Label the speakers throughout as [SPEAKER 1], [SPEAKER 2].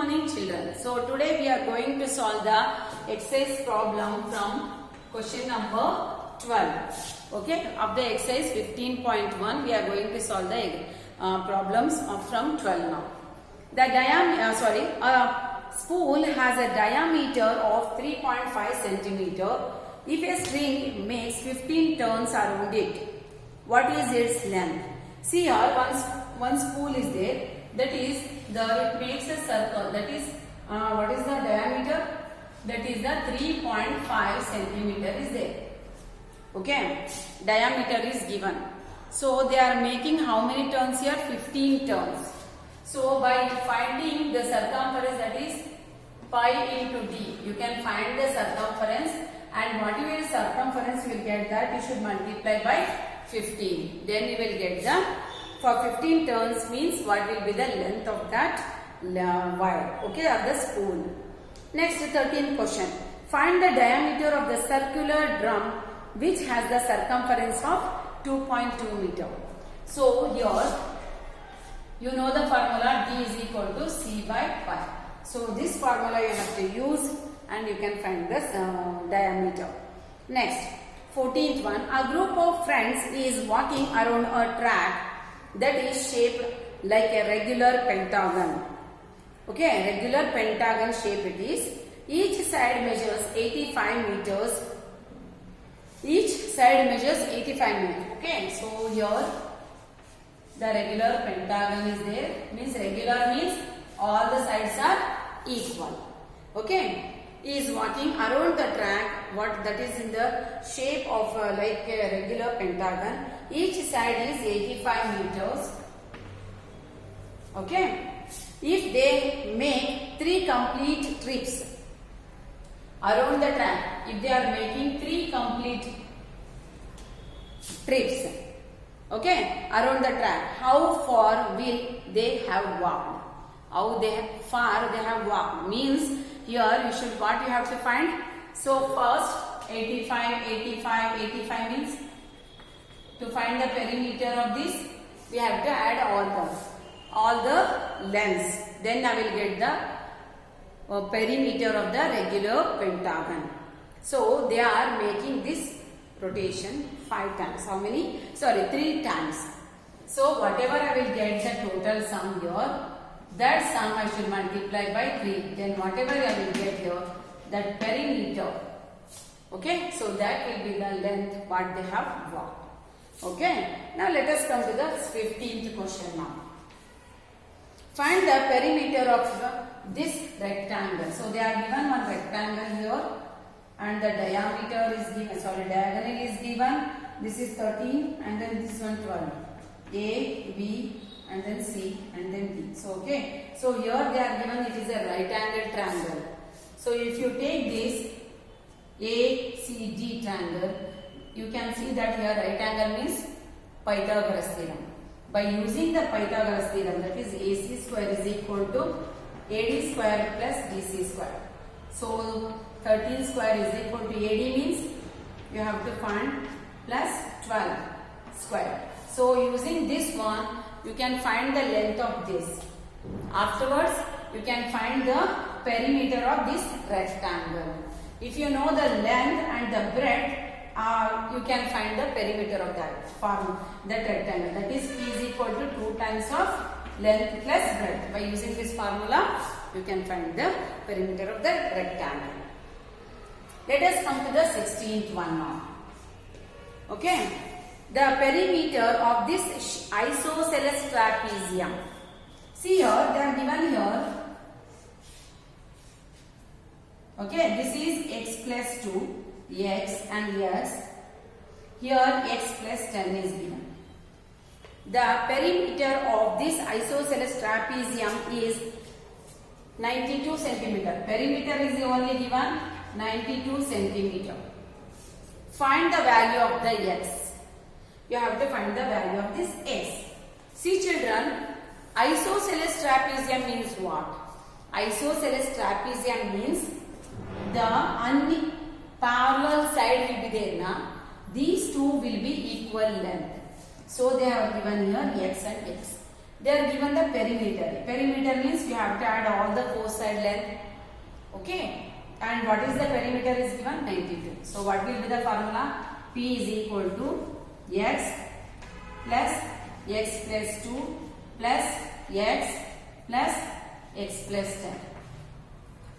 [SPEAKER 1] morning children. So today we are going to solve the exercise problem from question number 12. Okay, of the exercise 15.1 we are going to solve the problems from 12 now. The spool has a diameter of 3.5 centimeter. If a string makes 15 turns around it, what is its length? See here, one spool is there. That is, it makes a circle. That is, what is the diameter? That is the 3.5 centimeter is there. Okay, diameter is given. So they are making how many turns here? 15 turns. So by finding the circumference, that is pi into d, you can find the circumference, and whatever is circumference you will get that you should multiply by 15. Then you will get the, for 15 turns means what will be the length of that wire, okay, of the spool. Next, 13th question. Find the diameter of the circular drum which has the circumference of 2.2 meter. So here you know the formula, D is equal to C by pi. So this formula you have to use and you can find this diameter. Next, 14th one. A group of friends is walking around a track that is shaped like a regular pentagon. Okay, regular pentagon shape it is. Each side measures 85 meters. Each side measures 85 meters. Okay, so here the regular pentagon is there. Means regular means all the sides are equal. Okay, he is walking around the track. What that is in the shape of like a regular pentagon. Each side is 85 meters. Okay. If they make 3 complete trips around the track, if they are making 3 complete trips, okay, around the track, how far will they have walked? How far they have walked means here you should, what you have to find? So first 85 means, to find the perimeter of this we have to add all the lengths. Then I will get the perimeter of the regular pentagon. So they are making this rotation 5 times. How many? Sorry, 3 times. So whatever I will get the total sum here, that sum I should multiply by 3. Then whatever I will get here, that perimeter. Okay, so that will be the length what they have walked. Okay, now let us come to the 15th question now. Find the perimeter of this rectangle. So they are given one rectangle here and the diameter is given, diagonal is given. This is 13 and then this one 12. A, B and then C and then D. So okay, so here they are given it is a right angle triangle. So if you take this A, C, D triangle, you can see that here right angle means Pythagoras theorem. By using the Pythagoras theorem, that is AC square is equal to AD square plus DC square. So 13 square is equal to AD means you have to find plus 12 square. So using this one you can find the length of this. Afterwards you can find the perimeter of this rectangle. If you know the length and the breadth, you can find the perimeter of that rectangle. That is P is equal to 2 times of length plus breadth. By using this formula, you can find the perimeter of the rectangle. Let us come to the 16th one now. Okay, the perimeter of this isosceles trapezium. See here, they are given here. Okay, this is x plus 2. X and x. Here x plus 10 is given. The perimeter of this isosceles trapezium is 92 centimeter. Perimeter is only given 92 centimeter. Find the value of the x. You have to find the value of this x. See children, isosceles trapezium means what? Isosceles trapezium means the parallel side will be there now. These two will be equal length. So they are given here x and x. they are given the perimeter. Perimeter means you have to add all the four side length. Okay. And what is the perimeter is given? 92. So what will be the formula? P is equal to x plus x plus 2 plus x plus x plus 10.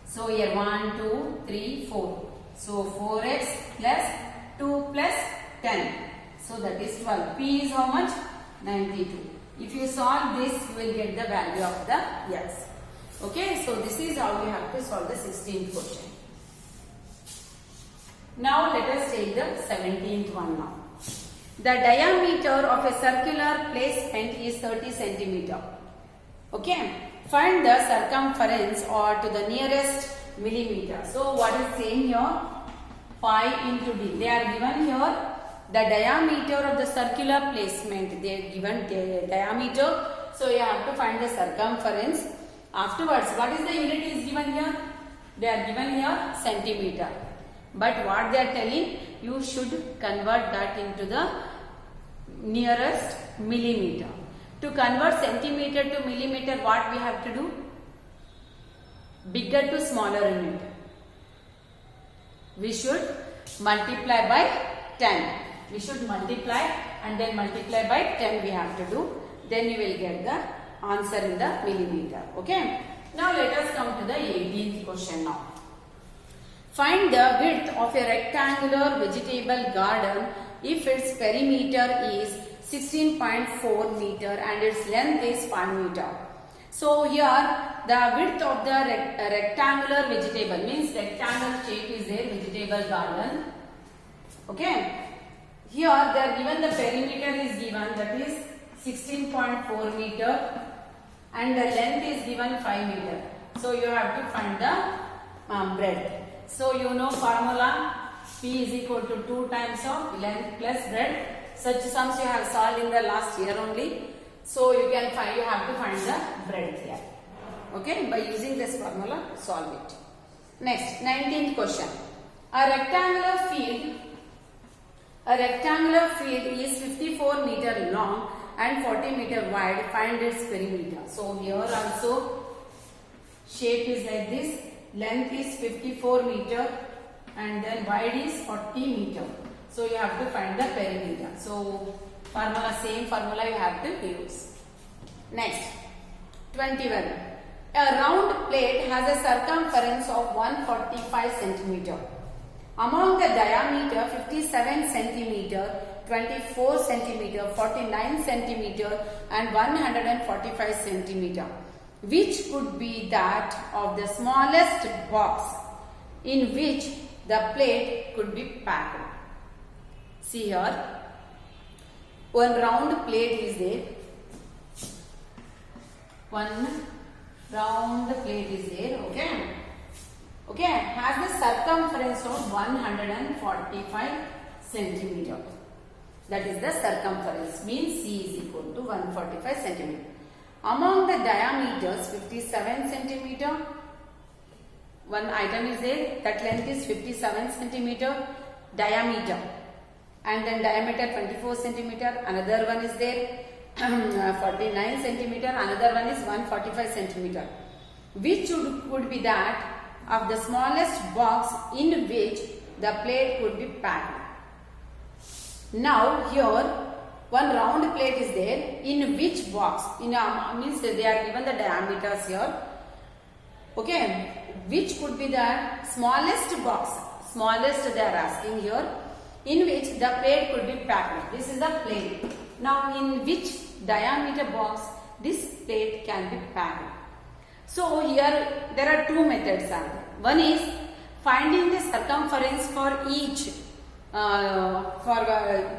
[SPEAKER 1] So here 1, 2, 3, 4. So 4x plus 2 plus 10. So that is 12. P is how much? 92. If you solve this, you will get the value of the x. Okay, so this is how we have to solve the 16th question. Now let us take the 17th one now. The diameter of a circular placement is 30 centimeter. Okay, find the circumference or to the nearest millimeter. So what is saying here? Pi into d. They are given here the diameter of the circular placement. They are given the diameter. So you have to find the circumference. Afterwards, what is the unit is given here? They are given here centimeter. But what they are telling, you should convert that into the nearest millimeter. To convert centimeter to millimeter, what we have to do? Bigger to smaller unit. We should multiply by 10. We should multiply and then multiply by 10 we have to do. Then you will get the answer in the millimeter. Okay. Now let us come to the 18th question now. Find the width of a rectangular vegetable garden if its perimeter is 16.4 meter and its length is 5 meter. So here the width of the rectangular vegetable means rectangle shape is a vegetable garden. Okay. Here they are given the perimeter is given, that is 16.4 meter and the length is given 5 meter. So you have to find the breadth. So you know formula, P is equal to 2 times of length plus breadth. Such sums you have solved in the last year only. So you can find, you have to find the breadth here. Okay, by using this formula, solve it. Next, 19th question. A rectangular field is 54 meter long and 40 meter wide. Find its perimeter. So here also shape is like this. Length is 54 meter and then wide is 40 meter. So you have to find the perimeter. So formula, same formula you have to use. Next, 21. A round plate has a circumference of 145 centimeter. Among the diameter 57 centimeter, 24 centimeter, 49 centimeter and 145 centimeter. Which could be that of the smallest box in which the plate could be packed. See here, one round plate is there. One round plate is there, okay. Okay, has the circumference of 145 centimeter. That is the circumference, means C is equal to 145 centimeter. Among the diameters 57 centimeter, one item is there, that length is 57 centimeter diameter, and then diameter 24 centimeter, another one is there 49 centimeter, another one is 145 centimeter. Which could be that of the smallest box in which the plate could be packed. Now here one round plate is there, in which box? In a means they are given the diameters here. Okay, which could be the smallest box? Smallest they are asking here, in which the plate could be packed. This is the plate. Now in which diameter box this plate can be packed? So here there are two methods. One is finding the circumference for each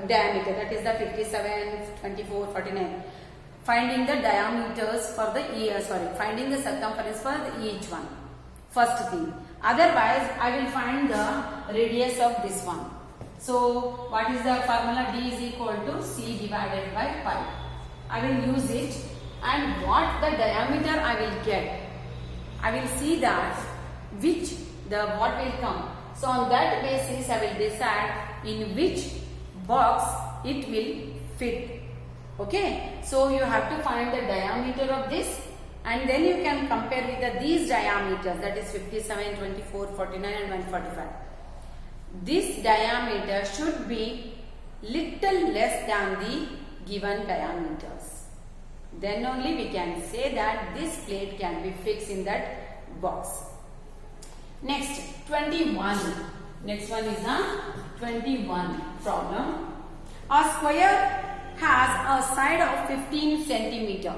[SPEAKER 1] diameter, that is the 57, 24, 49. Finding the diameters for the finding the circumference for each one. First thing. Otherwise, I will find the radius of this one. So what is the formula? D is equal to C divided by pi. I will use it, and what the diameter I will get, I will see that what will come. So on that basis I will decide in which box it will fit. Okay, so you have to find the diameter of this, and then you can compare with these diameters, that is 57, 24, 49 and 145. This diameter should be little less than the given diameters. Then only we can say that this plate can be fixed in that box. Next, 21. Next one is a 21 problem. A square has a side of 15 centimeter.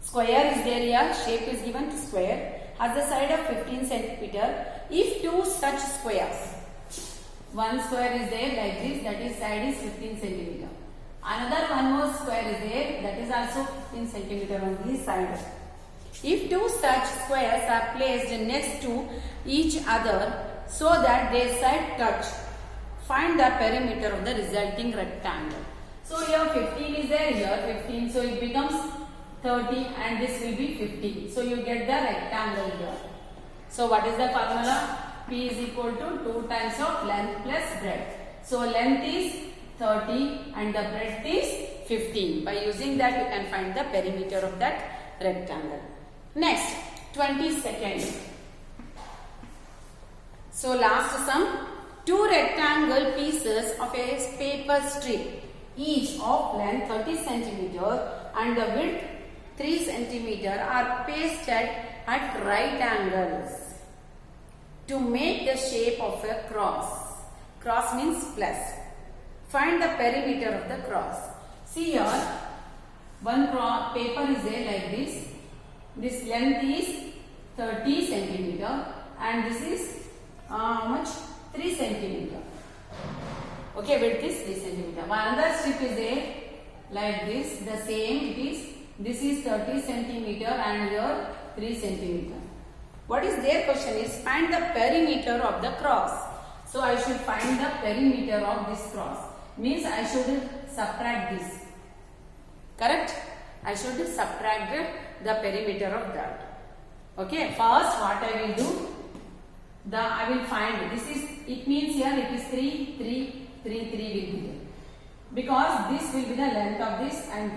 [SPEAKER 1] Square is there here, shape is given to square, has the side of 15 centimeter. If two such squares, one square is there like this, that is side is 15 centimeter. Another one more square is there, that is also 15 centimeter on this side. If two such squares are placed next to each other so that their side touch, find the perimeter of the resulting rectangle. So here 15 is there, here 15, so it becomes 30 and this will be 50. So you get the rectangle here. So what is the formula? P is equal to 2 times of length plus breadth. So length is 30 and the breadth is 15. By using that you can find the perimeter of that rectangle. Next, 22nd. So last sum, two rectangle pieces of a paper strip, each of length 30 centimeter and the width 3 centimeter are pasted at right angles to make the shape of a cross. Cross means plus. Find the perimeter of the cross. See here, one paper is there like this. This length is 30 centimeter and this is how much? 3 centimeter. Okay, width is 3 centimeter. Another strip is there like this. The same it is. This is 30 centimeter and here 3 centimeter. What is their question is find the perimeter of the cross. So I should find the perimeter of this cross. Means I should subtract this. Correct? I should subtract the perimeter of that. Okay, first what I will do, I will find this is, it means here it is 3, 3, 3, 3 will be there. Because this will be the length of this and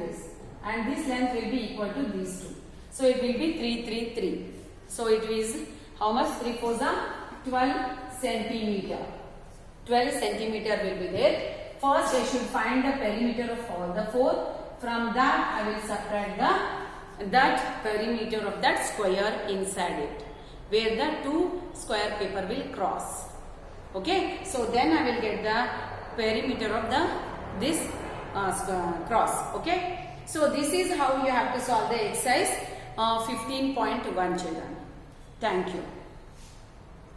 [SPEAKER 1] this length will be equal to these two. So it will be 3, 3, 3. So it is how much? 3 4s are 12 centimeter. 12 centimeter will be there. First I should find the perimeter of all the four. From that I will subtract that perimeter of that square inside it, where the two square paper will cross. Okay, so then I will get the perimeter of this cross. Okay, so this is how you have to solve the exercise 15.1 children. Thank you.